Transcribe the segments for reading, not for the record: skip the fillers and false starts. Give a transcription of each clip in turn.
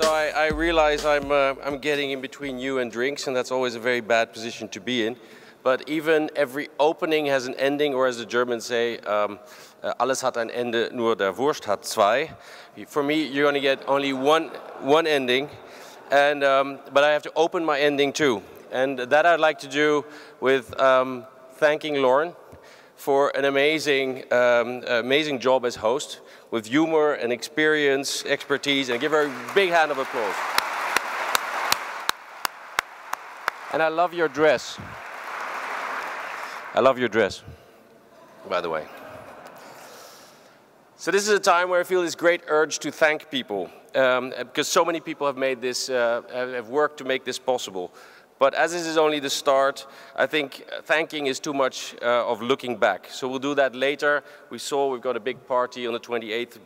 So I realize I'm getting in between you and drinks, and that's always a very bad position to be in. But even every opening has an ending, or as the Germans say, alles hat ein Ende, nur der Wurst hat zwei. For me, you're going to get only one ending, and but I have to open my ending too. And that I'd like to do with thanking Lauren for an amazing job as host, with humor and experience, expertise, and give her a big hand of applause. And I love your dress. I love your dress, by the way. So this is a time where I feel this great urge to thank people, because so many people have made this, have worked to make this possible. But as this is only the start, I think thanking is too much of looking back. So we'll do that later. We've got a big party on the 28th.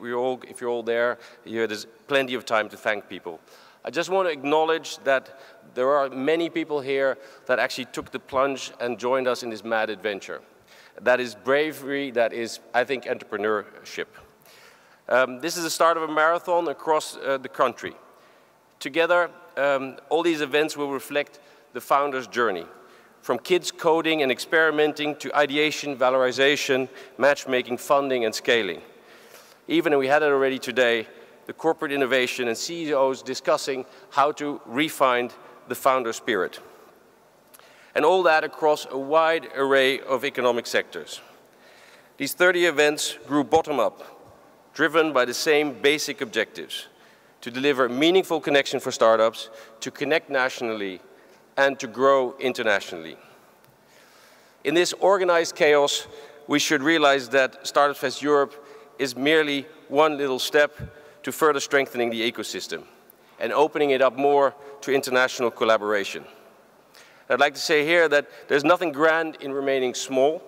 If you're all there, there's plenty of time to thank people. I just want to acknowledge that there are many people here that actually took the plunge and joined us in this mad adventure. That is bravery, that is, I think, entrepreneurship. This is the start of a marathon across the country. Together, all these events will reflect the founder's journey, from kids coding and experimenting to ideation, valorization, matchmaking, funding, and scaling. Even, and we had it already today, the corporate innovation and CEOs discussing how to refine the founder spirit. And all that across a wide array of economic sectors. These 30 events grew bottom up, driven by the same basic objectives: to deliver meaningful connection for startups, to connect nationally, and to grow internationally. In this organized chaos, we should realize that Startup Fest Europe is merely one little step to further strengthening the ecosystem and opening it up more to international collaboration. I'd like to say here that there's nothing grand in remaining small.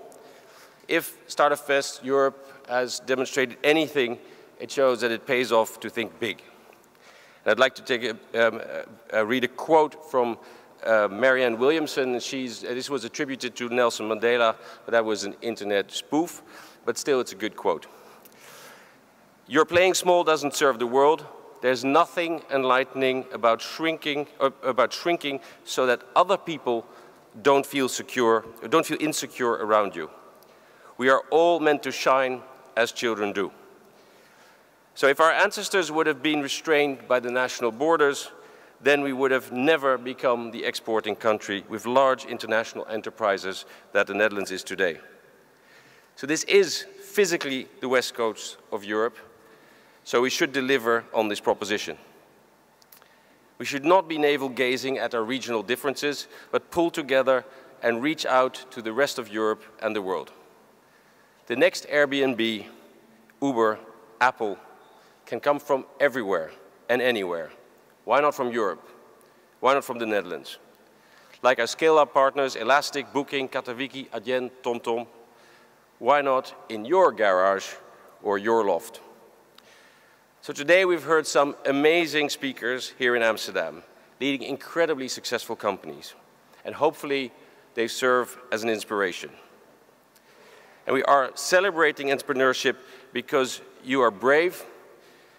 If Startup Fest Europe has demonstrated anything, it shows that it pays off to think big. And I'd like to read a quote from Marianne Williamson. This was attributed to Nelson Mandela, but that was an internet spoof. But still, it's a good quote. "Your playing small doesn't serve the world. There's nothing enlightening about shrinking so that other people don't feel insecure around you. We are all meant to shine as children do." So if our ancestors would have been restrained by the national borders, then we would have never become the exporting country with large international enterprises that the Netherlands is today. So this is physically the west coast of Europe, so we should deliver on this proposition. We should not be navel-gazing at our regional differences, but pull together and reach out to the rest of Europe and the world. The next Airbnb, Uber, Apple can come from everywhere and anywhere. Why not from Europe? Why not from the Netherlands? Like our scale-up partners, Elastic, Booking, Katawiki, Adyen, TomTom. Why not in your garage or your loft? So today we've heard some amazing speakers here in Amsterdam, leading incredibly successful companies. And hopefully they serve as an inspiration. And we are celebrating entrepreneurship because you are brave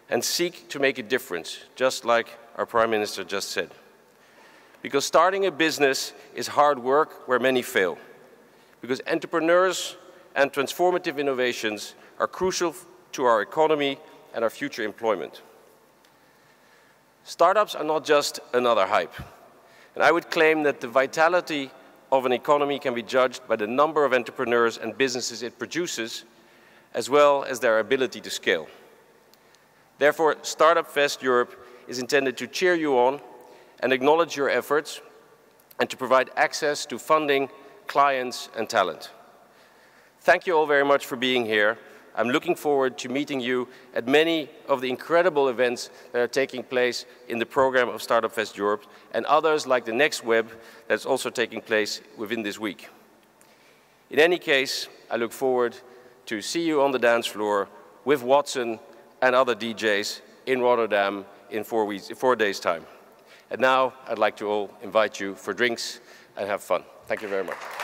and seek to make a difference, just like our Prime Minister just said. Because starting a business is hard work where many fail. Because entrepreneurs and transformative innovations are crucial to our economy and our future employment. Startups are not just another hype. And I would claim that the vitality of an economy can be judged by the number of entrepreneurs and businesses it produces, as well as their ability to scale. Therefore, Startup Fest Europe is intended to cheer you on and acknowledge your efforts and to provide access to funding, clients, and talent. Thank you all very much for being here. I'm looking forward to meeting you at many of the incredible events that are taking place in the program of Startup Fest Europe and others like the Next Web that's also taking place within this week. In any case, I look forward to see you on the dance floor with Watson and other DJs in Rotterdam in 4 days' time. And now I'd like to all invite you for drinks and have fun. Thank you very much.